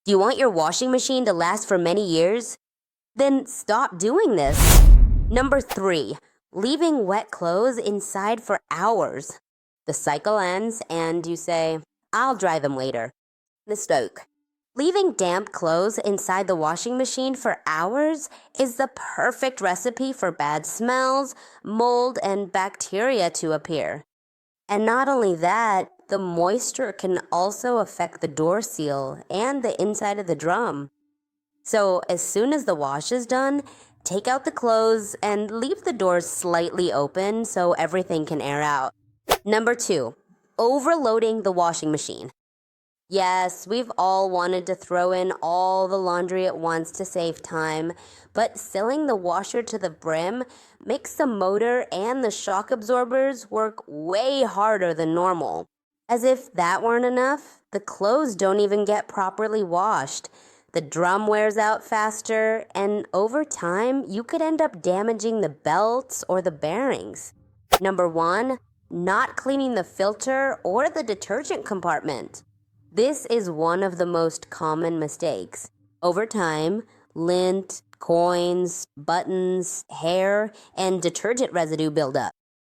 Do you want your washing machine to last for many years? Then stop doing this. Number 3, leaving wet clothes inside for hours. The cycle ends and you say, I'll dry them later. Mistake. Leaving damp clothes inside the washing machine for hours is the perfect recipe for bad smells, mold, and bacteria to appear. And not only that, the moisture can also affect the door seal and the inside of the drum. So as soon as the wash is done, take out the clothes and leave the doors slightly open so everything can air out. Number 2, overloading the washing machine. Yes, we've all wanted to throw in all the laundry at once to save time, but filling the washer to the brim makes the motor and the shock absorbers work way harder than normal. As if that weren't enough, the clothes don't even get properly washed. The drum wears out faster, and over time, you could end up damaging the belts or the bearings. Number 1, not cleaning the filter or the detergent compartment. This is one of the most common mistakes. Over time, lint, coins, buttons, hair, and detergent residue build up.